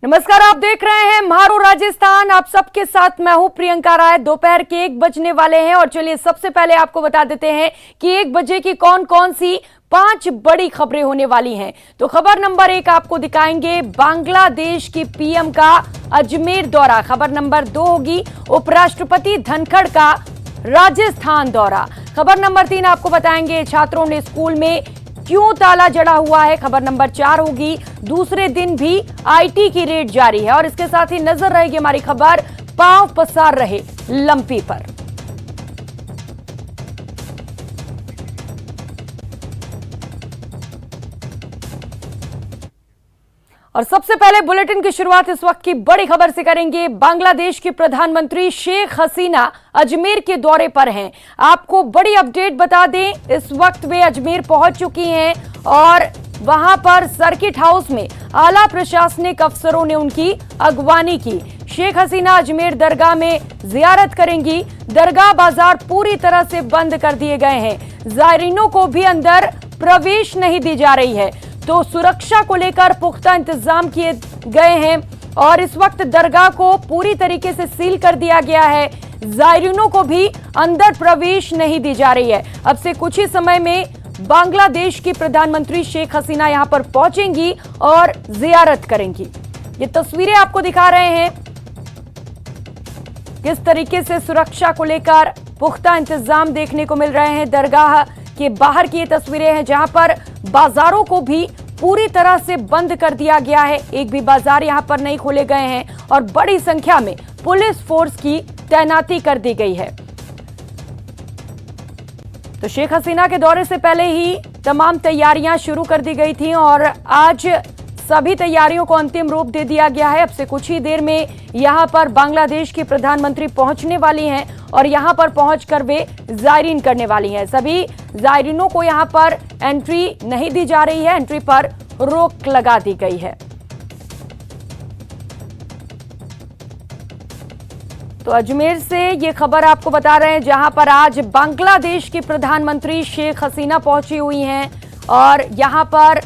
नमस्कार, आप देख रहे हैं म्हारो राजस्थान। आप सबके साथ मैं हूं प्रियंका राय। दोपहर के 1 बजने वाले हैं और चलिए सबसे पहले आपको बता देते हैं कि 1 बजे की कौन कौन सी 5 बड़ी खबरें होने वाली हैं। तो खबर नंबर 1 आपको दिखाएंगे बांग्लादेश की पीएम का अजमेर दौरा। खबर नंबर 2 होगी उपराष्ट्रपति धनखड़ का राजस्थान दौरा। खबर नंबर 3 आपको बताएंगे छात्रों ने स्कूल में क्यों ताला जड़ा हुआ है। खबर नंबर 4 होगी दूसरे दिन भी आईटी की रेड जारी है और इसके साथ ही नजर रहेगी हमारी खबर पांव पसार रहे लंपी पर। और सबसे पहले बुलेटिन की शुरुआत इस वक्त की बड़ी खबर से करेंगे। बांग्लादेश की प्रधानमंत्री शेख हसीना अजमेर के दौरे पर हैं। आपको बड़ी अपडेट बता दें, इस वक्त वे अजमेर पहुंच चुकी हैं और वहां पर सर्किट हाउस में आला प्रशासनिक अफसरों ने उनकी अगवानी की। शेख हसीना अजमेर दरगाह में जियारत करेंगी। दरगाह बाजार पूरी तरह से बंद कर दिए गए हैं। जायरीनों को भी अंदर प्रवेश नहीं दी जा रही है, तो सुरक्षा को लेकर पुख्ता इंतजाम किए गए हैं और इस वक्त दरगाह को पूरी तरीके से सील कर दिया गया है। जायरीनों को भी अंदर प्रवेश नहीं दी जा रही है। अब से कुछ ही समय में बांग्लादेश की प्रधानमंत्री शेख हसीना यहां पर पहुंचेंगी और जियारत करेंगी। ये तस्वीरें आपको दिखा रहे हैं किस तरीके से सुरक्षा को लेकर पुख्ता इंतजाम देखने को मिल रहे हैं। दरगाह के बाहर की ये तस्वीरें हैं जहां पर बाजारों को भी पूरी तरह से बंद कर दिया गया है। एक भी बाजार यहां पर नहीं खोले गए हैं और बड़ी संख्या में पुलिस फोर्स की तैनाती कर दी गई है। तो शेख हसीना के दौरे से पहले ही तमाम तैयारियां शुरू कर दी गई थी और आज सभी तैयारियों को अंतिम रूप दे दिया गया है। अब से कुछ ही देर में यहां पर बांग्लादेश की प्रधानमंत्री पहुंचने वाली हैं और यहां पर पहुंचकर वे जायरीन करने वाली हैं। सभी जायरीनों को यहां पर एंट्री नहीं दी जा रही है, एंट्री पर रोक लगा दी गई है। तो अजमेर से ये खबर आपको बता रहे हैं जहां पर आज बांग्लादेश की प्रधानमंत्री शेख हसीना पहुंची हुई हैं और यहां पर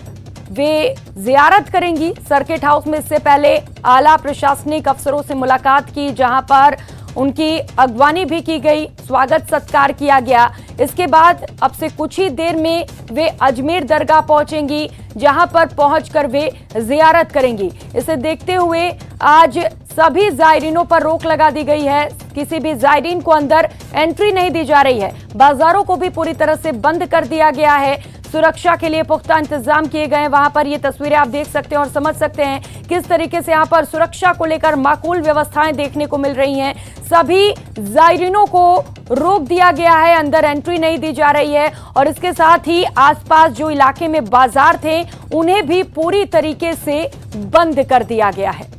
वे जियारत करेंगी सर्किट हाउस में। इससे पहले आला प्रशासनिक अफसरों से मुलाकात की, जहां पर उनकी अगवानी भी की गई, स्वागत सत्कार किया गया। इसके बाद अब से कुछ ही देर में वे अजमेर दरगाह पहुंचेंगी, जहां पर पहुंचकर वे जियारत करेंगी। इसे देखते हुए आज सभी जायरीनों पर रोक लगा दी गई है। किसी भी जायरीन को अंदर एंट्री नहीं दी जा रही है। बाजारों को भी पूरी तरह से बंद कर दिया गया है। सुरक्षा के लिए पुख्ता इंतजाम किए गए हैं। वहां पर ये तस्वीरें आप देख सकते हैं और समझ सकते हैं किस तरीके से यहां पर सुरक्षा को लेकर माकूल व्यवस्थाएं देखने को मिल रही हैं। सभी जायरीनों को रोक दिया गया है, अंदर एंट्री नहीं दी जा रही है और इसके साथ ही आसपास जो इलाके में बाजार थे उन्हें भी पूरी तरीके से बंद कर दिया गया है।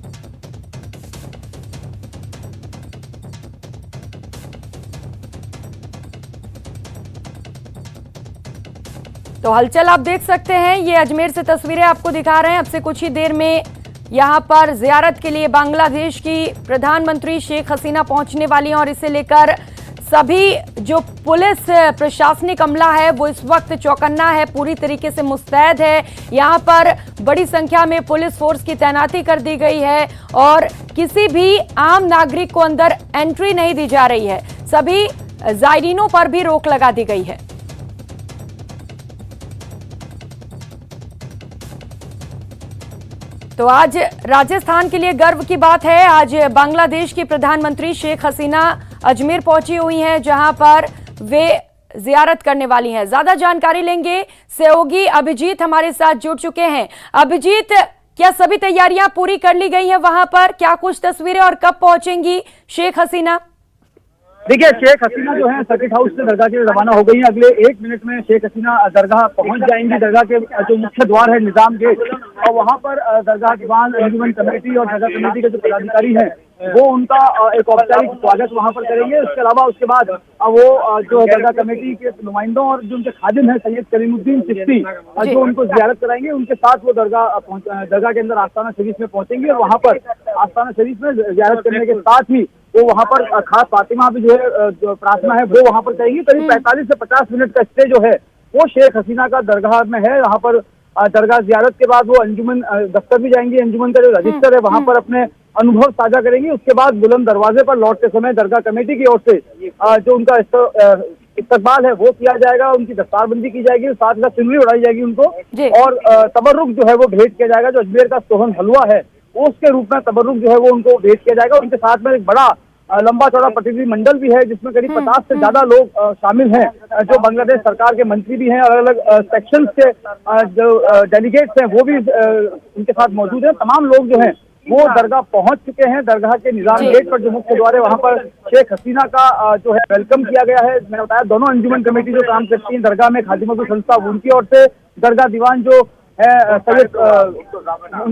तो हलचल आप देख सकते हैं, ये अजमेर से तस्वीरें आपको दिखा रहे हैं। अब से कुछ ही देर में यहां पर जियारत के लिए बांग्लादेश की प्रधानमंत्री शेख हसीना पहुंचने वाली हैं और इसे लेकर सभी जो पुलिस प्रशासनिक अमला है वो इस वक्त चौकन्ना है, पूरी तरीके से मुस्तैद है। यहां पर बड़ी संख्या में पुलिस फोर्स की तैनाती कर दी गई है और किसी भी आम नागरिक को अंदर एंट्री नहीं दी जा रही है। सभी जायरीनों पर भी रोक लगा दी गई है। तो आज राजस्थान के लिए गर्व की बात है। आज बांग्लादेश की प्रधानमंत्री शेख हसीना अजमेर पहुंची हुई हैं, जहां पर वे जियारत करने वाली हैं। ज्यादा जानकारी लेंगे, सहयोगी अभिजीत हमारे साथ जुड़ चुके हैं। अभिजीत, क्या सभी तैयारियां पूरी कर ली गई हैं वहां पर? क्या कुछ तस्वीरें और कब पहुंचेंगी शेख हसीना? देखिए, शेख हसीना जो है सर्किट हाउस से दरगाह के लिए रवाना हो गई है। अगले 1 मिनट में शेख हसीना दरगाह पहुंच जाएंगी। दरगाह के जो मुख्य द्वार है निजाम गेट, और वहां पर दरगाह दीवान अंजुमन कमेटी और दरगाह कमेटी के जो पदाधिकारी हैं वो उनका एक औपचारिक स्वागत वहां पर करेंगे। उसके अलावा उसके बाद वो जो दरगाह कमेटी के नुमाइंदों और जो उनके खादिम हैं सैयद करीमुद्दीन चिश्ती जो उनको जियारत कराएंगे, उनके साथ वो दरगाह के अंदर आस्ताना शरीफ में पहुंचेंगे और वहां पर आस्ताना शरीफ में जियारत करने के साथ ही वो वहां पर खास फातिमा भी जो है जो प्रार्थना है वो वहां पर करेंगी। करीब 45 से 50 मिनट का स्टे जो है वो शेख हसीना का दरगाह में है। यहाँ पर दरगाह जियारत के बाद वो अंजुमन दफ्तर भी जाएंगी। अंजुमन का जो रजिस्टर है वहां पर अपने अनुभव साझा करेंगी। उसके बाद बुलंद दरवाजे पर लौटते समय दरगाह कमेटी की ओर से जो उनका इस्तकबाल है वो किया जाएगा, उनकी दस्तारबंदी की जाएगी, साथ ही साथ चुनरी उड़ाई जाएगी उनको, और तबर्रुक जो है वो भेंट किया जाएगा। जो अजमेर का सोहन हलवा है उसके रूप में तबर्रुक जो है वो उनको भेंट किया जाएगा। उनके साथ में एक बड़ा लंबा चौड़ा प्रतिनिधि मंडल भी है जिसमें करीब 50 से ज्यादा लोग शामिल हैं, जो बांग्लादेश सरकार के मंत्री भी हैं और अलग अलग सेक्शंस के जो डेलीगेट्स हैं वो भी उनके साथ मौजूद हैं। तमाम लोग जो हैं वो दरगाह पहुंच चुके हैं। दरगाह के निजाम गेट पर जो मुख्य द्वार है वहां पर शेख हसीना का जो है वेलकम किया गया है। मैंने बताया दोनों अंजुमन कमेटी जो काम करती है दरगाह में, खादिमों की संस्था, उनकी ओर से, दरगाह दीवान जो है सैयद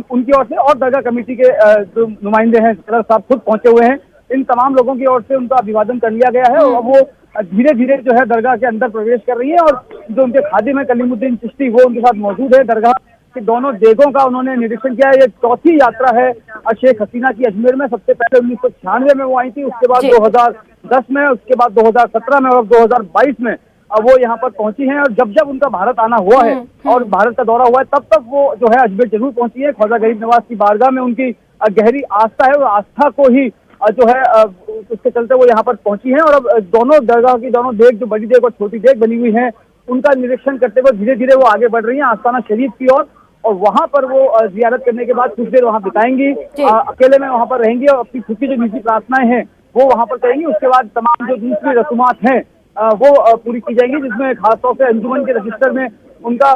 उनकी ओर से, और दरगाह कमेटी के जो नुमाइंदे हैं सदर साहब खुद पहुंचे हुए हैं। इन तमाम लोगों की ओर से उनका अभिवादन कर लिया गया है और वो धीरे धीरे जो है दरगाह के अंदर प्रवेश कर रही है। और जो उनके खादिम है कलीमुद्दीन चिश्ती वो उनके साथ मौजूद है। दरगाह के दोनों देगों का उन्होंने निरीक्षण किया है। ये चौथी यात्रा है शेख हसीना की अजमेर में। सबसे पहले 1996 में वो आई थी, उसके बाद 2010 में, उसके बाद 2017 में और 2022 में वो यहाँ पर पहुंची हैं। और जब जब उनका भारत आना हुआ है और भारत का दौरा हुआ है तब तक वो जो है अजमेर जरूर पहुंची है। ख्वाजा गरीब नवाज की बारगाह में उनकी गहरी आस्था है और आस्था को ही जो है उसके चलते वो यहाँ पर पहुंची हैं। और अब दोनों दरगाह की दोनों देग, जो बड़ी देग और छोटी देग बनी हुई है, उनका निरीक्षण करते हुए धीरे धीरे वो आगे बढ़ रही हैं आस्ताना शरीफ की ओर। और वहां पर वो जियारत करने के बाद कुछ देर वहां बिताएंगी, अकेले में वहां पर रहेंगी और अपनी खुद की जो निजी प्रार्थनाएं हैं वो वहां पर करेंगी। उसके बाद तमाम जो दूसरी रस्मात हैं वो पूरी की जाएंगी, जिसमें खासतौर से अंजुमन के रजिस्टर में उनका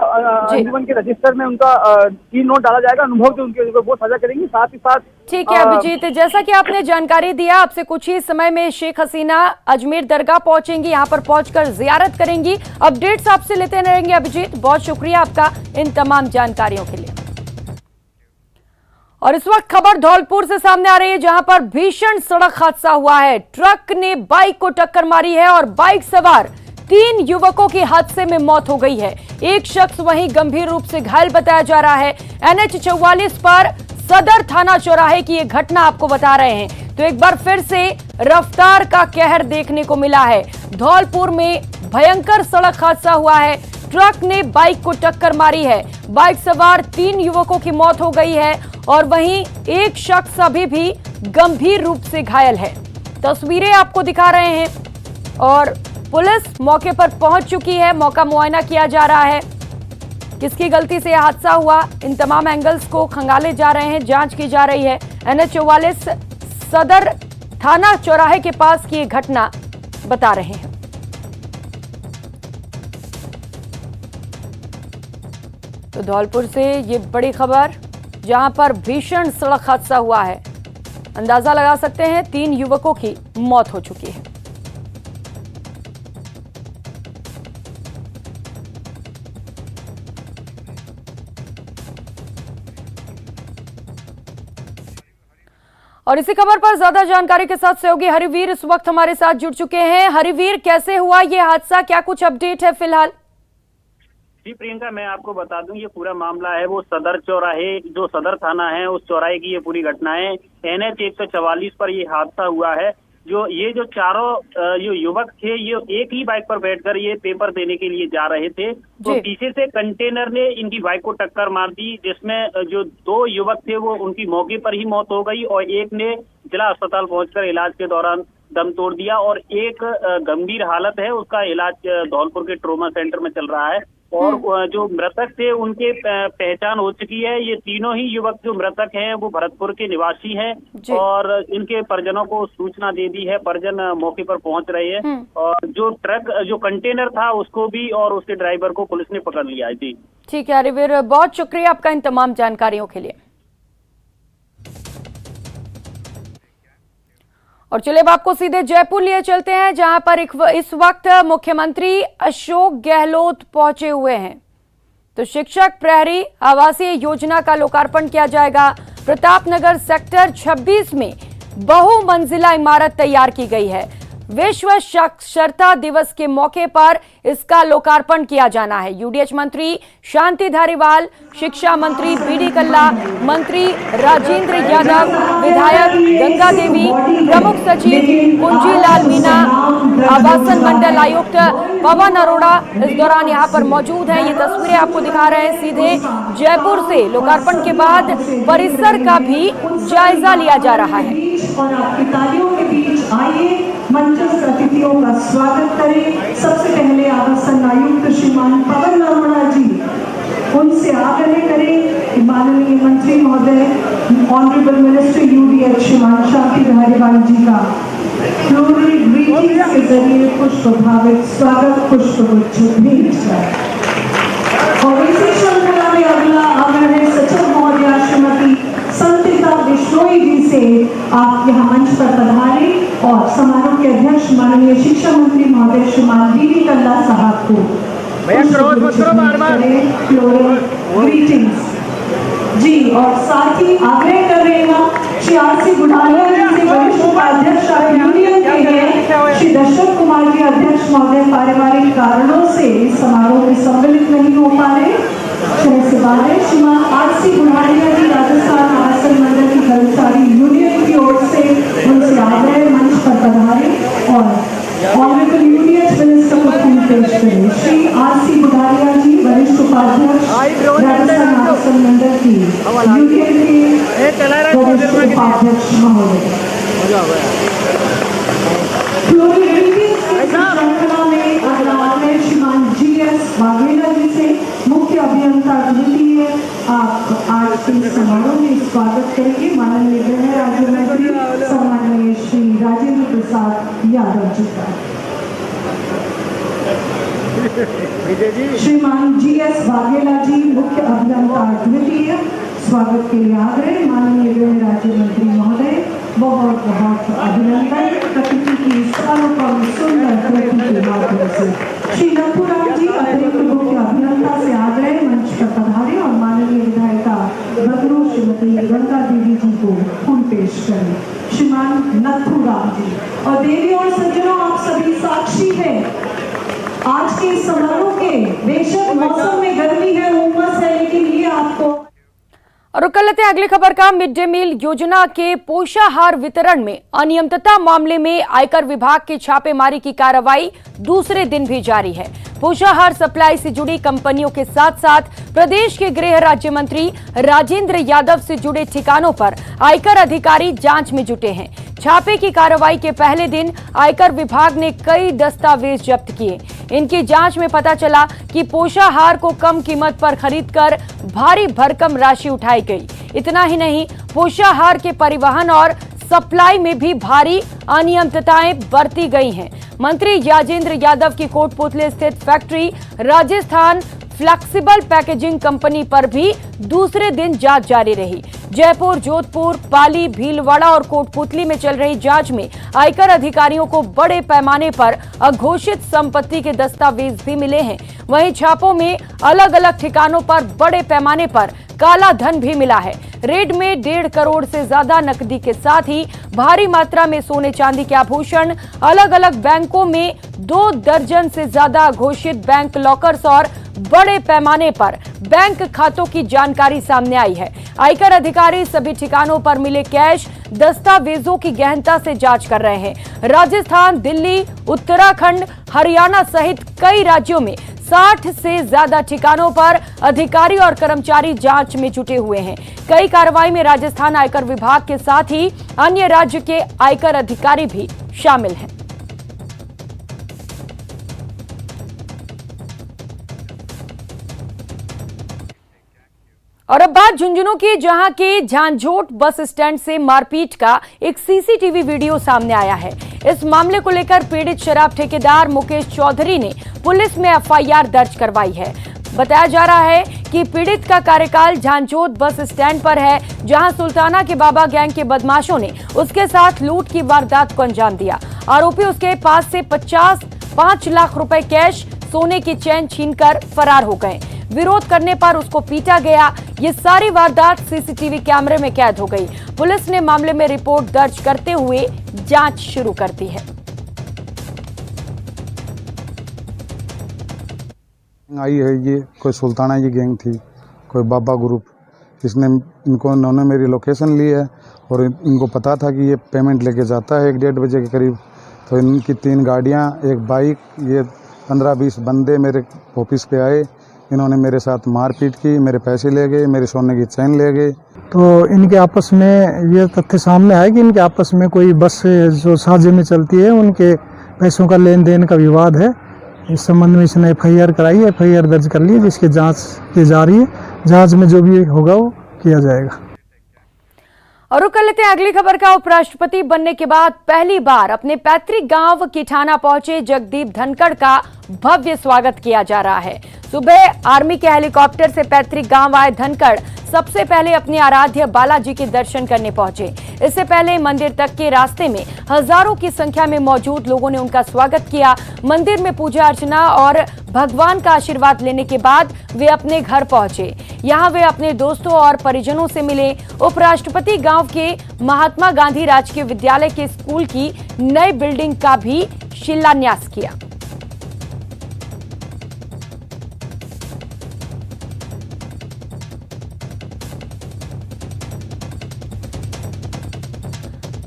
की नोट डाला जाएगा, अनुभव जो उनके वो साझा करेंगी। साथ ही साथ ठीक है अभिजीत, जैसा कि आपने जानकारी दिया, आपसे कुछ ही समय में शेख हसीना अजमेर दरगाह पहुंचेंगी, यहाँ पर पहुंचकर जियारत करेंगी। अपडेट्स आपसे लेते रहेंगे अभिजीत, बहुत शुक्रिया आपका इन तमाम जानकारियों के लिए। और इस वक्त खबर धौलपुर से सामने आ रही है, जहां पर भीषण सड़क हादसा हुआ है। ट्रक ने बाइक को टक्कर मारी है और बाइक सवार 3 युवकों की हादसे में मौत हो गई है। एक शख्स वहीं गंभीर रूप से घायल बताया जा रहा है। NH 44 पर सदर थाना चौराहे की ये घटना आपको बता रहे हैं। तो एक बार फिर से रफ्तार का कहर देखने को मिला है। धौलपुर में भयंकर सड़क हादसा हुआ है। ट्रक ने बाइक को टक्कर मारी है। बाइक सवार 3 युवकों की मौत हो गई है और वहीं एक शख्स अभी भी गंभीर रूप से घायल है। तस्वीरें आपको दिखा रहे हैं और पुलिस मौके पर पहुंच चुकी है। मौका मुआयना किया जा रहा है, किसकी गलती से यह हादसा हुआ, इन तमाम एंगल्स को खंगाले जा रहे हैं, जांच की जा रही है। NH 44 सदर थाना चौराहे के पास की ये घटना बता रहे हैं। तो धौलपुर से ये बड़ी खबर, जहां पर भीषण सड़क हादसा हुआ है। अंदाजा लगा सकते हैं 3 युवकों की मौत हो चुकी है। और इसी खबर पर ज्यादा जानकारी के साथ सहयोगी हरिवीर इस वक्त हमारे साथ जुड़ चुके हैं। हरिवीर, कैसे हुआ ये हादसा, क्या कुछ अपडेट है फिलहाल? जी प्रियंका, मैं आपको बता दूं ये पूरा मामला है वो सदर चौराहे, जो सदर थाना है उस चौराहे की ये पूरी घटना है। NH 144 पर ये हादसा हुआ है। जो चारों जो युवक थे ये एक ही बाइक पर बैठकर ये पेपर देने के लिए जा रहे थे, तो पीछे से कंटेनर ने इनकी बाइक को टक्कर मार दी, जिसमें जो 2 युवक थे वो उनकी मौके पर ही मौत हो गई और एक ने जिला अस्पताल पहुंचकर इलाज के दौरान दम तोड़ दिया और एक गंभीर हालत है, उसका इलाज धौलपुर के ट्रोमा सेंटर में चल रहा है। और जो मृतक थे उनके पहचान हो चुकी है। ये तीनों ही युवक जो मृतक हैं वो भरतपुर के निवासी हैं और इनके परिजनों को सूचना दे दी है। परिजन मौके पर पहुंच रहे हैं और जो ट्रक, जो कंटेनर था उसको भी और उसके ड्राइवर को पुलिस ने पकड़ लिया है। जी ठीक है हरिवीर, बहुत शुक्रिया आपका इन तमाम जानकारियों के लिए। और चलिए अब आपको सीधे जयपुर लिए चलते हैं, जहां पर इस वक्त मुख्यमंत्री अशोक गहलोत पहुंचे हुए हैं। तो शिक्षक प्रहरी आवासीय योजना का लोकार्पण किया जाएगा। प्रतापनगर सेक्टर 26 में बहुमंजिला इमारत तैयार की गई है। विश्व साक्षरता दिवस के मौके पर इसका लोकार्पण किया जाना है। यूडीएच मंत्री शांति धारीवाल, शिक्षा मंत्री बीडी कल्ला, मंत्री राजेंद्र यादव, विधायक गंगा देवी, प्रमुख सचिव कुंजीलाल मीणा, आवासन मंडल आयुक्त पवन अरोड़ा इस दौरान यहां पर मौजूद हैं। ये तस्वीरें आपको दिखा रहे हैं सीधे जयपुर से। लोकार्पण के बाद परिसर का भी जायजा लिया जा रहा है। और आपकी तालियों के बीच आइए मंचस्थ अतिथियों का स्वागत करें। सबसे पहले आवासन आयुक्त श्रीमान पवन अरोड़ा जी, उनसे आग्रह करें कि माननीय मंत्री महोदय ऑनरेबल मिनिस्टर यूडीएच श्रीमान शांति धारीवाल जी का फ्लोरल ग्रीटिंग्स के जरिए पुष्प भावित स्वागत पुष्पगुच्छ भेंट करें। और इसी श्रृंखला में अगला आग्रह सचिव महोदया श्रीमती संतिता बिश्नोई जी से आप यहाँ मंच पर पधारे और समारोह के अध्यक्ष माननीय शिक्षा मंत्री महोदय श्रीमान बीडी कल्ला साहब को फ्लोरल ग्रीटिंग्स जी। और साथ ही आग्रह कर रहे हैं श्री आरसी बुढ़ालिया जी से, वरिष्ठ उपाध्यक्ष यूनियन के हैं श्री दशरथ कुमार जी अध्यक्ष महोदय पारिवारिक कारणों से इस समारोह में सम्मिलित नहीं हो पा रहे। श्रीमान आरसी बुढ़ालिया जी राजस्थान आवासन मंडल की कर्मचारी यूनियन की ओर से उनसे आग्रह मंच पर पधारे और ऑनरेबल यूडीएच मिनिस्टर को फूल पेश करें। श्री आरसी बुढ़ालिया जी वरिष्ठ उपाध्यक्ष राजस्थान आवासन मंडल की यूनियन के वरिष्ठ उपाध्यक्ष महोदय। फ्लोरल ग्रीटिंग्स की श्रृंखला में अगला आग्रह श्रीमान जीएस वाघेला जी से, मुख्य अभियंता द्वितीय, आप आज के समारोह में स्वागत करेंगे माननीय गृह राज्य मंत्री सम्माननीय श्री राजेंद्र प्रसाद यादव जी का। श्रीमान जीएस वाघेला जी मुख्य अभियंता द्वितीय, स्वागत के लिए आग्रह माननीय गृह राज्य मंत्री महोदय। बहुत बहुत अभिनंदन प्रकृति की अनुपम सुंदर कृति के माध्यम से। श्री नथुराम जी अतिरिक्त मुख्य अभियंता से आग्रह मंच पर पधारे और माननीय विधायिका बदरू श्रीमती गंगा देवी जी को फूल पेश करें। श्रीमान नथुराम जी और देवी और सज्जनों, आप सभी साक्षी हैं आज के समारोह के। बेशक मौसम में गर्मी है, उमस है, लेकिन ये आपको। और कर लेते हैं अगली खबर का। मिड डे मील योजना के पोषाहार वितरण में अनियमितता मामले में आयकर विभाग की छापेमारी की कार्रवाई दूसरे दिन भी जारी है। पोषाहार सप्लाई से जुड़ी कंपनियों के साथ साथ प्रदेश के गृह राज्य मंत्री राजेंद्र यादव से जुड़े ठिकानों पर आयकर अधिकारी जांच में जुटे हैं। छापे की कार्रवाई के पहले दिन आयकर विभाग ने कई दस्तावेज जब्त किए। इनकी जांच में पता चला कि पोषाहार को कम कीमत पर खरीदकर भारी भरकम राशि उठाई गई। इतना ही नहीं, पोषाहार के परिवहन और सप्लाई में भी भारी अनियमितताएं बरती गई हैं। मंत्री राजेंद्र यादव की कोटपुतली स्थित factory Rajasthan flexible packaging company पर भी दूसरे दिन जांच जारी रही। जयपुर, जोधपुर, पाली, भीलवाड़ा और कोटपुतली में चल रही जांच में आयकर अधिकारियों को बड़े पैमाने पर अघोषित संपत्ति के दस्तावेज भी मिले हैं। वहीं छापों में अलग अलग ठिकानों पर बड़े पैमाने पर काला धन भी मिला है। रेड में 1.5 करोड़ से ज्यादा नकदी के साथ ही भारी मात्रा में सोने चांदी के आभूषण, अलग अलग बैंकों में 2 दर्जन से ज्यादा घोषित बैंक लॉकर्स और बड़े पैमाने पर बैंक खातों की जानकारी सामने आई है। आयकर अधिकारी सभी ठिकानों पर मिले कैश, दस्तावेजों की गहनता से जांच कर रहे हैं। राजस्थान, दिल्ली, उत्तराखंड, हरियाणा सहित कई राज्यों में 60 से ज्यादा ठिकानों पर अधिकारी और कर्मचारी जांच में जुटे हुए हैं। कई कार्रवाई में राजस्थान आयकर विभाग के साथ ही अन्य राज्य के आयकर अधिकारी भी शामिल हैं। और अब बात झुंझुनू की, जहां के झांझोट बस स्टैंड से मारपीट का एक सीसीटीवी वीडियो सामने आया है। इस मामले को लेकर पीड़ित शराब ठेकेदार मुकेश चौधरी ने पुलिस में एफआईआर दर्ज करवाई है। बताया जा रहा है कि पीड़ित का कार्यकाल झांझोट बस स्टैंड पर है, जहां सुल्ताना के बाबा गैंग के बदमाशों ने उसके साथ लूट की वारदात को अंजाम दिया। आरोपी उसके पास से 5 लाख रुपए कैश, सोने की चेन छीनकर फरार हो गए। विरोध करने पर उसको पीटा गया। ये सारी वारदात सीसीटीवी कैमरे में कैद हो गई। पुलिस ने मामले में रिपोर्ट दर्ज करते हुए जांच शुरू कर दी है। आई है ये कोई सुल्ताना जी गैंग थी, कोई बाबा ग्रुप, इन्होंने मेरी लोकेशन ली है और इनको पता था कि ये पेमेंट लेके जाता है 1-1:30 बजे के करीब। तो इनकी 3 गाड़ियां, एक बाइक, ये 15-20 बंदे मेरे ऑफिस पे आए। इन्होंने मेरे साथ मारपीट की, मेरे पैसे ले गए, मेरे सोने की चैन ले गए। तो इनके आपस में ये तथ्य सामने आया कि इनके आपस में कोई बस जो साझे में चलती है उनके पैसों का लेन देन का विवाद है। इस संबंध में इसने FIR कराई है, FIR दर्ज कर ली है, जिसकी जांच की जा रही है। जांच में जो भी होगा वो किया जाएगा। और रुक कर लेते हैं अगली खबर का। उपराष्ट्रपति बनने के बाद पहली बार अपने पैतृक गांव किठाना पहुंचे जगदीप धनखड़ का भव्य स्वागत किया जा रहा है। सुबह आर्मी के हेलीकॉप्टर से पैतृक गांव आए धनखड़ सबसे पहले अपने आराध्य बालाजी के दर्शन करने पहुंचे। इससे पहले मंदिर तक के रास्ते में हजारों की संख्या में मौजूद लोगों ने उनका स्वागत किया। मंदिर में पूजा अर्चना और भगवान का आशीर्वाद लेने के बाद वे अपने घर पहुंचे। यहां वे अपने दोस्तों और परिजनों से मिले। उपराष्ट्रपति गांव के महात्मा गांधी राजकीय विद्यालय के स्कूल की नई बिल्डिंग का भी शिलान्यास किया।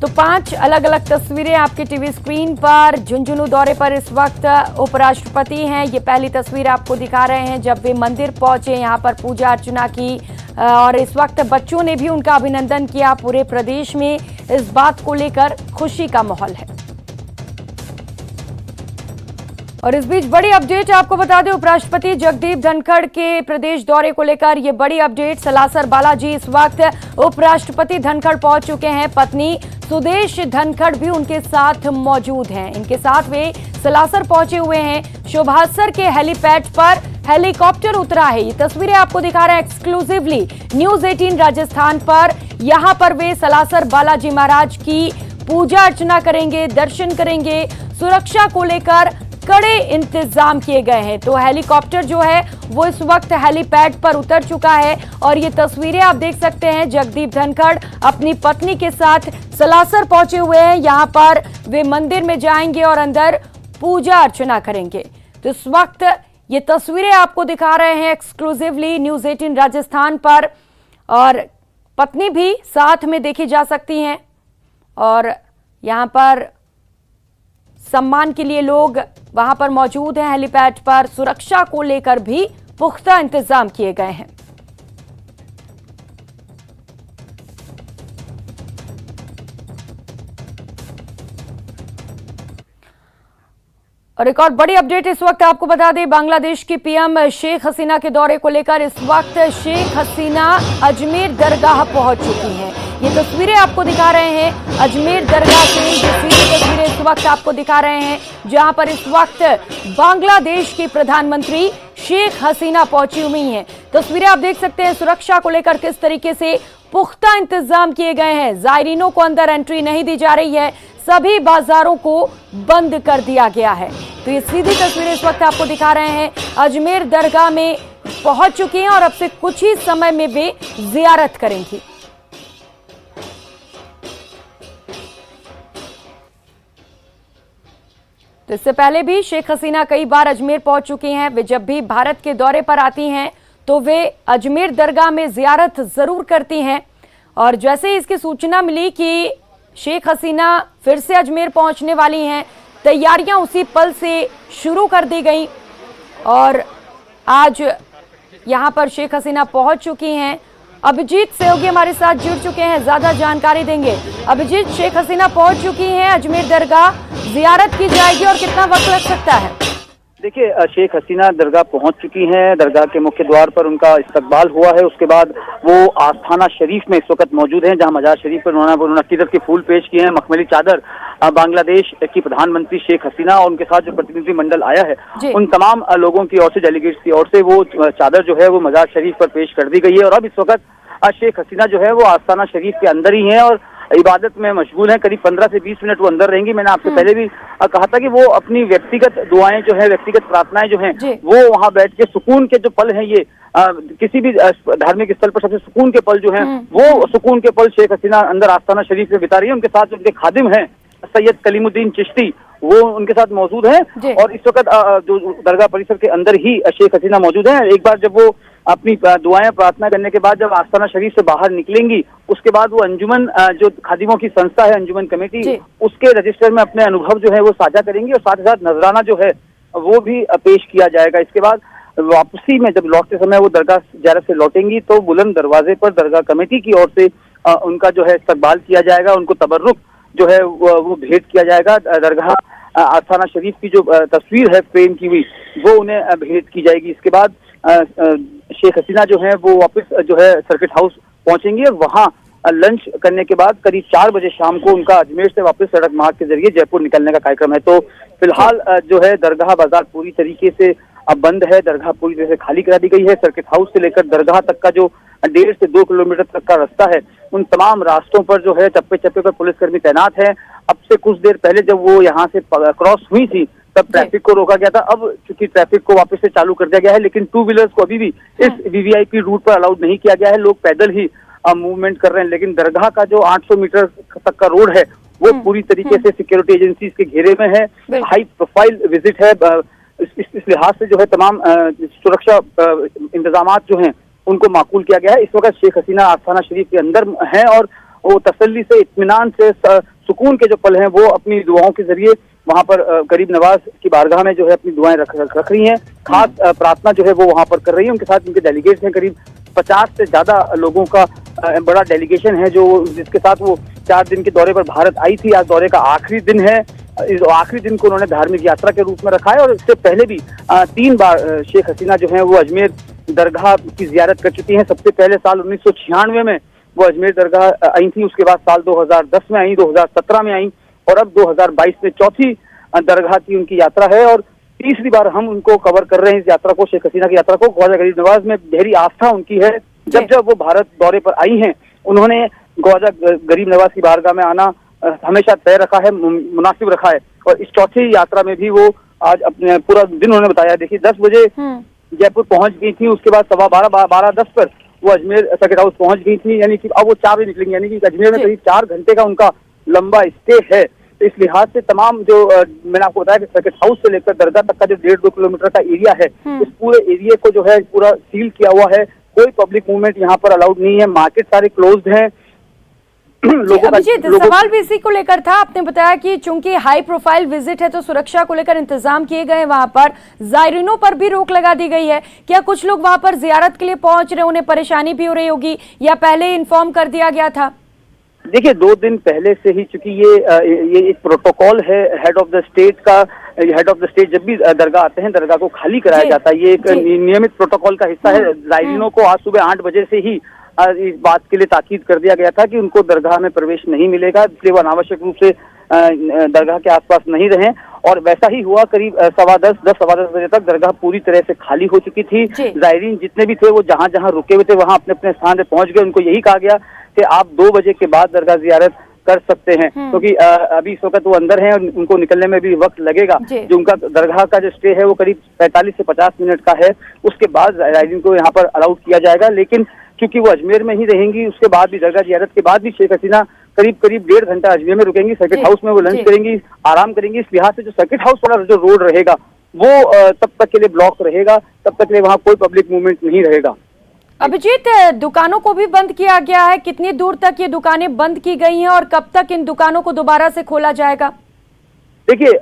तो 5 अलग अलग तस्वीरें आपके टीवी स्क्रीन पर। झुंझुनू दौरे पर इस वक्त उपराष्ट्रपति हैं। ये पहली तस्वीर आपको दिखा रहे हैं जब वे मंदिर पहुंचे, यहां पर पूजा अर्चना की और इस वक्त बच्चों ने भी उनका अभिनंदन किया। पूरे प्रदेश में इस बात को लेकर खुशी का माहौल है। और इस बीच बड़ी अपडेट आपको बता दें, उपराष्ट्रपति जगदीप धनखड़ के प्रदेश दौरे को लेकर ये बड़ी अपडेट। सलासर बालाजी इस वक्त उपराष्ट्रपति धनखड़ पहुंच चुके हैं। पत्नी सुदेश धनखड़ भी उनके साथ मौजूद हैं। इनके साथ वे सलासर पहुंचे हुए हैं। शोभासर के हेलीपैड पर हेलीकॉप्टर उतरा है। ये तस्वीरें आपको दिखा रहे हैं एक्सक्लूसिवली न्यूज़ 18 राजस्थान पर। यहां पर वे सलासर बालाजी महाराज की पूजा अर्चना करेंगे, दर्शन करेंगे। सुरक्षा को लेकर कड़े इंतजाम किए गए हैं। तो हेलीकॉप्टर जो है वो इस वक्त हेलीपैड पर उतर चुका है और ये तस्वीरें आप देख सकते हैं। जगदीप धनखड़ अपनी पत्नी के साथ सलासर पहुंचे हुए हैं। यहां पर वे मंदिर में जाएंगे और अंदर पूजा अर्चना करेंगे। तो इस वक्त ये तस्वीरें आपको दिखा रहे हैं एक्सक्लूसिवली न्यूज़ 18 राजस्थान पर और पत्नी भी साथ में देखी जा सकती हैं। और यहां पर सम्मान के लिए लोग वहां पर मौजूद हैं। हेलीपैड पर सुरक्षा को लेकर भी पुख्ता इंतजाम किए गए हैं। और एक और बड़ी अपडेट इस वक्त आपको बता दें, बांग्लादेश की PM शेख हसीना के दौरे को लेकर इस वक्त शेख हसीना अजमेर दरगाह पहुंच चुकी हैं। ये तस्वीरें आपको दिखा रहे हैं अजमेर दरगाह से। ये सीधी तस्वीरें इस वक्त आपको दिखा रहे हैं जहां पर इस वक्त बांग्लादेश के प्रधानमंत्री शेख हसीना पहुंची हुई हैं। तस्वीरें आप देख सकते हैं सुरक्षा को लेकर किस तरीके से पुख्ता इंतजाम किए गए हैं। जायरीनों को अंदर एंट्री नहीं दी जा रही है। सभी बाजारों को बंद कर दिया गया है। तो ये सीधी तस्वीरें इस वक्त आपको दिखा रहे हैं अजमेर दरगाह में पहुंच चुकी हैं और अब से कुछ ही समय में वे जियारत करेंगी। तो इससे पहले भी शेख हसीना कई बार अजमेर पहुंच चुकी हैं। वे जब भी भारत के दौरे पर आती हैं तो वे अजमेर दरगाह में जियारत जरूर करती हैं। और जैसे ही इसकी सूचना मिली कि शेख हसीना फिर से अजमेर पहुंचने वाली हैं, तैयारियां उसी पल से शुरू कर दी गई और आज यहां पर शेख हसीना पहुंच चुकी हैं। अभिजीत सहयोगी हमारे साथ जुड़ चुके हैं, ज्यादा जानकारी देंगे। अभिजीत, शेख हसीना पहुंच चुकी हैं अजमेर दरगाह, जियारत की जाएगी और कितना वक्त लग सकता है? देखिए, शेख हसीना दरगाह पहुंच चुकी हैं। दरगाह के मुख्य द्वार पर उनका इस्तकबाल हुआ है। उसके बाद वो आस्थाना शरीफ में इस वक्त मौजूद हैं, जहां मजार शरीफ पर उन्होंने अकीदत के फूल पेश किए हैं। मखमली चादर बांग्लादेश की प्रधानमंत्री शेख हसीना और उनके साथ जो प्रतिनिधिमंडल आया है उन तमाम लोगों की ओर से, डेलीगेट्स की ओर से वो चादर जो है वो मजार शरीफ पर पेश कर दी गई है। और अब इस वक्त शेख हसीना जो है वो आस्थाना शरीफ के अंदर ही है और इबादत में मशगूल है। करीब 15 से 20 मिनट वो अंदर रहेंगी। मैंने आपसे पहले भी कहा था कि वो अपनी व्यक्तिगत दुआएं जो है, व्यक्तिगत प्रार्थनाएं जो हैं, वो वहां बैठ के सुकून के जो पल हैं, ये किसी भी धार्मिक स्थल पर सबसे सुकून के पल जो हैं, वो सुकून के पल शेख हसीना अंदर आस्थाना शरीफ में बिता रही है। उनके साथ उनके खादिम हैं सैयद कलीमुद्दीन चिश्ती, वो उनके साथ मौजूद हैं और इस वक्त जो दरगाह परिसर के अंदर ही शेख हसीना मौजूद हैं। एक बार जब वो अपनी दुआएं प्रार्थना करने के बाद जब आस्थाना शरीफ से बाहर निकलेंगी, उसके बाद वो अंजुमन जो खादिमों की संस्था है, अंजुमन कमेटी, उसके रजिस्टर में अपने अनुभव जो है वो साझा करेंगी और साथ ही साथ नजराना जो है वो भी पेश किया जाएगा। इसके बाद वापसी में जब लौटते समय वो दरगाह ज़ियारत से लौटेंगी तो बुलंद दरवाजे पर दरगाह कमेटी की ओर से उनका जो है इस्तकबाल किया जाएगा, उनको तबर्रुक जो है वो भेंट किया जाएगा। दरगाह आस्थाना शरीफ की जो तस्वीर है फ्रेम की हुई वो उन्हें भेंट की जाएगी। इसके बाद शेख हसीना जो है वो वापस जो है सर्किट हाउस पहुंचेंगी और वहां लंच करने के बाद करीब 4 बजे शाम को उनका अजमेर से वापस सड़क मार्ग के जरिए जयपुर निकलने का कार्यक्रम है। तो फिलहाल जो है दरगाह बाजार पूरी तरीके से अब बंद है, दरगाह पूरी तरह से खाली करा दी गई है। सर्किट हाउस से लेकर दरगाह तक का जो 1.5 से 2 किलोमीटर तक का रास्ता है, उन तमाम रास्तों पर जो है चप्पे चप्पे पर पुलिसकर्मी तैनात हैं। अब से कुछ देर पहले जब वो यहाँ से क्रॉस हुई थी तब ट्रैफिक को रोका गया था। अब चूंकि ट्रैफिक को वापस से चालू कर दिया गया है, लेकिन 2 व्हीलर्स को अभी भी इस वीवीआईपी रूट पर अलाउड नहीं किया गया है। लोग पैदल ही मूवमेंट कर रहे हैं, लेकिन दरगाह का जो 800 मीटर तक का रोड है वो पूरी तरीके से सिक्योरिटी एजेंसीज के घेरे में है। हाई प्रोफाइल विजिट है। इस लिहाज से जो है तमाम सुरक्षा इंतजाम जो हैं उनको माकूल किया गया है। इस वक्त शेख हसीना आस्थाना शरीफ के अंदर हैं और वो तसल्ली से, इत्मीनान से, सुकून के जो पल हैं वो अपनी दुआओं के जरिए वहां पर गरीब नवाज की बारगाह में जो है अपनी दुआएं रख रही हैं। खास प्रार्थना जो है वो वहां पर कर रही है। उनके साथ उनके डेलीगेट्स हैं, करीब 50 से ज्यादा लोगों का बड़ा डेलीगेशन है जो जिसके साथ वो 4 दिन के दौरे पर भारत आई थी। आज दौरे का आखिरी दिन है। इस आखिरी दिन को उन्होंने धार्मिक यात्रा के रूप में रखा है और इससे पहले भी 3 बार शेख हसीना जो है वो अजमेर दरगाह की जियारत कर चुकी हैं। सबसे पहले साल 1996 में वो अजमेर दरगाह आई थी, उसके बाद साल 2010 में आई, 2017 में आई और अब 2022 में चौथी दरगाह की उनकी यात्रा है और तीसरी बार हम उनको कवर कर रहे हैं इस यात्रा को, शेख हसीना की यात्रा को। ख्वाजा गरीब नवाज में गहरी आस्था उनकी है। जब वो भारत दौरे पर आई हैं उन्होंने ख्वाजा गरीब नवाज की बारगाह में आना हमेशा तय रखा है, मुनासिब रखा है और इस चौथी यात्रा में भी वो आज अपने पूरा दिन उन्होंने बताया। देखिए 10 बजे जयपुर पहुंच गई थी, उसके बाद 12:10 पर वो अजमेर सर्किट हाउस पहुंच गई थी, यानी कि अब वो 4 बजे निकलेंगी, यानी कि अजमेर में करीब 4 घंटे का उनका लंबा स्टे है। तो इस लिहाज से तमाम जो मैंने आपको बताया कि सर्किट हाउस से लेकर दरगाह तक का जो 1.5-2 किलोमीटर का एरिया है, इस पूरे एरिया को जो है पूरा सील किया हुआ है। कोई पब्लिक मूवमेंट यहाँ पर अलाउड नहीं है। मार्केट सारे क्लोज्ड हैं। अभिजीत, सवाल भी इसी को लेकर था। आपने बताया कि चूंकि हाई प्रोफाइल विजिट है तो सुरक्षा को लेकर इंतजाम किए गए, वहां पर जायरीनों पर भी रोक लगा दी गई है। क्या कुछ लोग वहां पर जियारत के लिए पहुंच रहे, उन्हें परेशानी भी हो रही होगी या पहले इन्फॉर्म कर दिया गया था? देखिए 2 दिन पहले से ही, चूंकि ये एक प्रोटोकॉल है हेड ऑफ द स्टेट का। हेड ऑफ द स्टेट जब भी दरगाह आते हैं दरगाह को खाली कराया जाता है। ये एक नियमित प्रोटोकॉल का हिस्सा है। जायरीनों को आज सुबह 8 बजे से ही इस बात के लिए ताकीद कर दिया गया था कि उनको दरगाह में प्रवेश नहीं मिलेगा, इसलिए वो अनावश्यक रूप से दरगाह के आसपास नहीं रहें और वैसा ही हुआ। करीब 10:15 बजे तक दरगाह पूरी तरह से खाली हो चुकी थी। जायरीन जितने भी थे वो जहां जहां रुके हुए थे वहां अपने अपने स्थान पे पहुंच गए। उनको यही कहा गया कि आप 2 बजे के बाद दरगाह जियारत कर सकते हैं, क्योंकि अभी इस वक्त वो अंदर हैं और उनको निकलने में भी वक्त लगेगा। जो उनका दरगाह का जो स्टे है वो करीब 45 से 50 मिनट का है। उसके बाद जायरीन को यहाँ पर अलाउड किया जाएगा, लेकिन क्योंकि वो अजमेर में ही रहेंगी, उसके बाद भी दरगाह जियारत के बाद भी शेख हसीना करीब 1.5 घंटा अजमेर में रुकेंगी। सर्किट हाउस में वो लंच करेंगी, आराम करेंगी। इस लिहाज से जो सर्किट हाउस वाला जो रोड रहेगा वो तब तक के लिए ब्लॉक रहेगा, तब तक के लिए वहाँ कोई पब्लिक मूवमेंट नहीं रहेगा। अभिजीत, दुकानों को भी बंद किया गया है। कितनी दूर तक ये दुकानें बंद की गई हैं और कब तक इन दुकानों को दोबारा से खोला जाएगा? देखिए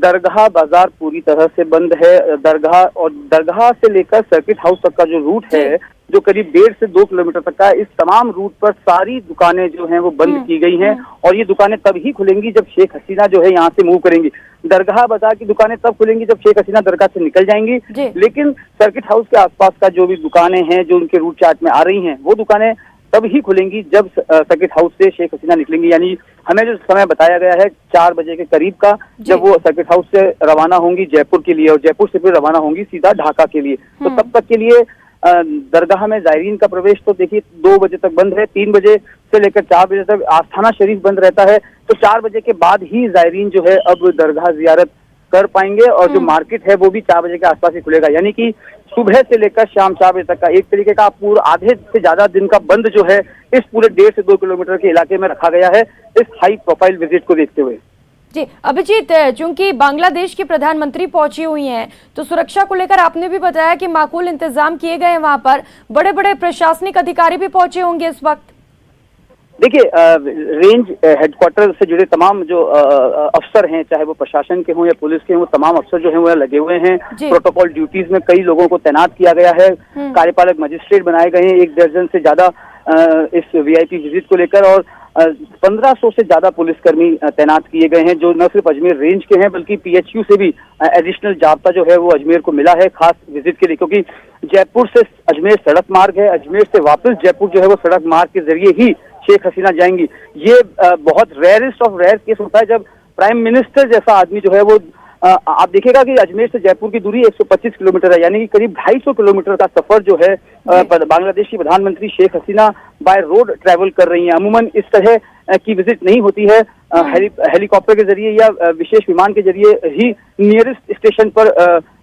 दरगाह बाजार पूरी तरह से बंद है। दरगाह से लेकर सर्किट हाउस तक का जो रूट है जो करीब 1.5 से 2 किलोमीटर तक का है, इस तमाम रूट पर सारी दुकानें जो हैं वो बंद की गई हैं और ये दुकानें तब ही खुलेंगी जब शेख हसीना जो है यहाँ से मूव करेंगी। दरगाह बाजार की दुकानें तब खुलेंगी जब शेख हसीना दरगाह से निकल जाएंगी, लेकिन सर्किट हाउस के आसपास का जो भी दुकानें हैं जो उनके रूट चार्ट में आ रही हैं वो दुकानें तब ही खुलेंगी जब सर्किट हाउस से शेख हसीना निकलेंगी। यानी हमें जो समय बताया गया है 4 बजे के करीब का, जब वो सर्किट हाउस से रवाना होंगी जयपुर के लिए और जयपुर से फिर रवाना होंगी सीधा ढाका के लिए। तो तब तक के लिए दरगाह में जायरीन का प्रवेश तो देखिए 2 बजे तक बंद है। 3 बजे से लेकर 4 बजे तक आस्थाना शरीफ बंद रहता है। तो 4 बजे के बाद ही जायरीन जो है अब दरगाह जियारत कर पाएंगे और जो मार्केट है वो भी 4 बजे के आसपास ही खुलेगा। यानी कि सुबह से लेकर शाम 4 बजे तक का एक तरीके का पूरा आधे से ज्यादा दिन का बंद जो है इस पूरे 1.5 से 2 किलोमीटर के इलाके में रखा गया है इस हाई प्रोफाइल विजिट को देखते हुए। जी अभिजीत, चूंकि बांग्लादेश की प्रधानमंत्री पहुंची हुई हैं तो सुरक्षा को लेकर आपने भी बताया कि माकूल इंतजाम किए गए हैं, वहां पर बड़े बड़े प्रशासनिक अधिकारी भी पहुंचे होंगे इस वक्त। देखिए, रेंज हेडक्वार्टर से जुड़े तमाम जो अफसर हैं, चाहे वो प्रशासन के हों या पुलिस के हों, तमाम अफसर जो हैं वो लगे हुए हैं। प्रोटोकॉल ड्यूटीज में कई लोगों को तैनात किया गया है। कार्यपालक मजिस्ट्रेट बनाए गए हैं 1 दर्जन से ज्यादा इस वीआईपी विजिट को लेकर, और 1500 से ज्यादा पुलिसकर्मी तैनात किए गए हैं, जो न सिर्फ अजमेर रेंज के हैं बल्कि पीएचयू से भी एडिशनल जाब्ता जो है वो अजमेर को मिला है खास विजिट के लिए, क्योंकि जयपुर से अजमेर सड़क मार्ग है, अजमेर से वापस जयपुर जो है वो सड़क मार्ग के जरिए ही शेख हसीना जाएंगी। ये बहुत रेयरेस्ट ऑफ रेयर केस होता है जब प्राइम मिनिस्टर जैसा आदमी जो है वो आप देखिएगा कि अजमेर से जयपुर की दूरी 125 किलोमीटर है, यानी कि करीब 250 किलोमीटर का सफर जो है बांग्लादेश की प्रधानमंत्री Sheikh Hasina by road travel कर रही हैं। अमूमन इस तरह की विजिट नहीं होती है, हेलीकॉप्टर के जरिए या विशेष विमान के जरिए ही नियरेस्ट स्टेशन पर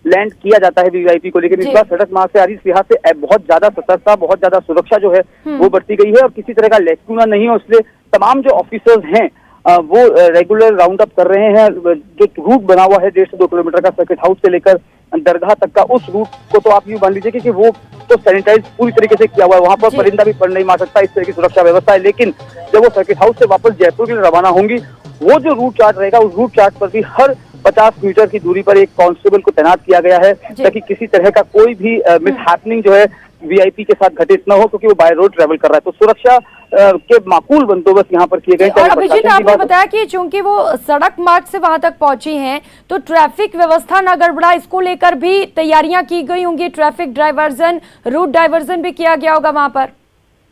लैंड किया जाता है वीआईपी को, लेकिन इस बार सड़क मार्ग से आ रही, इस लिहाज से बहुत ज्यादा सतर्कता, बहुत ज्यादा सुरक्षा जो है वो बढ़ती गई है और किसी तरह का लैक्यूना नहीं है। इसलिए तमाम जो ऑफिसर्स हैं वो रेगुलर राउंड अप कर रहे हैं। जो रूट बना हुआ है 1.5 से 2 किलोमीटर का सर्किट हाउस से लेकर दरगाह तक का, उस रूट को तो आप यूँ मान लीजिए कि वो तो सैनिटाइज पूरी तरीके से किया हुआ है, वहां पर परिंदा भी पड़ नहीं मार सकता, इस तरह की सुरक्षा व्यवस्था है। लेकिन जब वो सर्किट हाउस से वापस जयपुर के लिए रवाना होंगी, वो जो रूट चार्ट रहेगा उस रूट चार्ट पर भी हर 50 मीटर की दूरी पर एक कांस्टेबल को तैनात किया गया है, ताकि किसी तरह का कोई भी मिसहैपनिंग जो है वीआईपी के साथ घटित न हो, क्योंकि वो बाय रोड ट्रैवल कर रहा है। तो सुरक्षा के माकूल बंदोबस्त यहाँ पर किए गए। और अभिजीत, आपने बताया कि चूंकि वो सड़क मार्ग से वहां तक पहुंची हैं तो ट्रैफिक व्यवस्था न गड़बड़ा, इसको लेकर भी तैयारियां की गई होंगी, ट्रैफिक डाइवर्जन, रूट डाइवर्जन भी किया गया होगा वहां पर।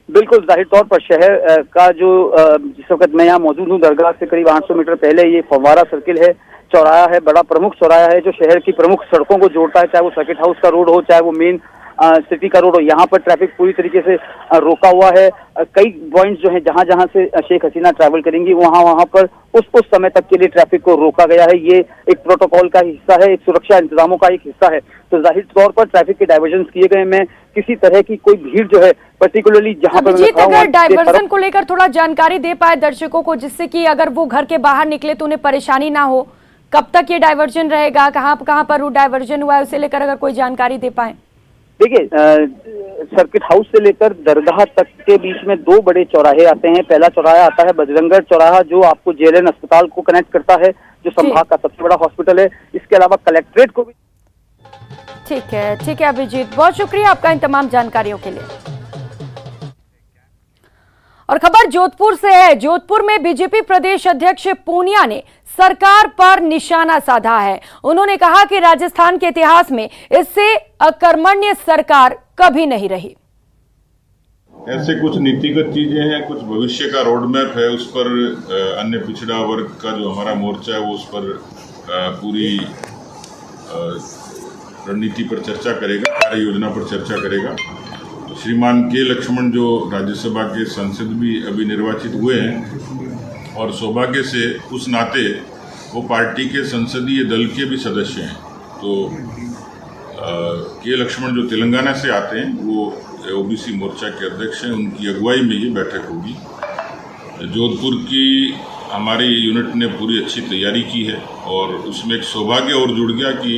बिल्कुल, जाहिर तौर पर शहर का जो जिस वक्त मैं यहाँ मौजूद हूँ, दरगाह से करीब 800 मीटर पहले ये फव्वारा सर्किल है, चौराया है, बड़ा प्रमुख चौराया है जो शहर की प्रमुख सड़कों को जोड़ता है, चाहे वो सर्किट हाउस का रोड हो, चाहे वो मेन सिटी का रोड हो। यहाँ पर ट्रैफिक पूरी तरीके से रोका हुआ है। कई पॉइंट्स जो हैं जहां से शेख हसीना ट्रैवल करेंगी वहां पर उस समय तक के लिए ट्रैफिक को रोका गया है। ये एक प्रोटोकॉल का हिस्सा है, एक सुरक्षा इंतजामों का एक हिस्सा है। तो जाहिर तौर पर ट्रैफिक के डाइवर्जन किए गए में किसी तरह की कोई भीड़ जो है, पर्टिकुलरली जहां पर अगर डाइवर्जन को लेकर थोड़ा जानकारी दे पाए दर्शकों को, जिससे कि अगर वो घर के बाहर निकले तो उन्हें परेशानी ना हो, कब तक ये डाइवर्जन रहेगा, कहाँ पर रूट डाइवर्जन हुआ है, उसे लेकर अगर कोई जानकारी दे पाए। देखिए, सर्किट हाउस से लेकर दरगाह तक के बीच में 2 बड़े चौराहे आते हैं। पहला चौराहा आता है बजरंगगढ़ चौराहा, जो आपको जेएलएन अस्पताल को कनेक्ट करता है, जो संभाग का सबसे बड़ा हॉस्पिटल है। इसके अलावा कलेक्ट्रेट को भी। ठीक है अभिजीत, बहुत शुक्रिया आपका इन तमाम जानकारियों के लिए। और खबर जोधपुर से है। जोधपुर में बीजेपी प्रदेश अध्यक्ष पूनिया ने सरकार पर निशाना साधा है। उन्होंने कहा कि राजस्थान के इतिहास में इससे अकर्मण्य सरकार कभी नहीं रही। ऐसे कुछ नीतिगत चीजें हैं, कुछ भविष्य का रोड मैप है, उस पर अन्य पिछड़ा वर्ग का जो हमारा मोर्चा है वो उस पर पूरी रणनीति पर चर्चा करेगा, कार्य योजना पर चर्चा करेगा। श्रीमान के लक्ष्मण जो राज्यसभा के सांसद भी अभी निर्वाचित हुए हैं और सौभाग्य से उस नाते वो पार्टी के संसदीय दल के भी सदस्य हैं। तो के लक्ष्मण जो तेलंगाना से आते हैं वो ओबीसी मोर्चा के अध्यक्ष हैं, उनकी अगुवाई में ये बैठक होगी। जोधपुर की हमारी यूनिट ने पूरी अच्छी तैयारी की है और उसमें एक सौभाग्य और जुड़ गया कि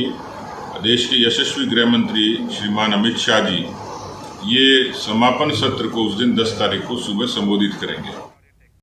देश के यशस्वी गृह मंत्री श्रीमान अमित शाह जी ये समापन सत्र को उस दिन 10 तारीख को सुबह संबोधित करेंगे।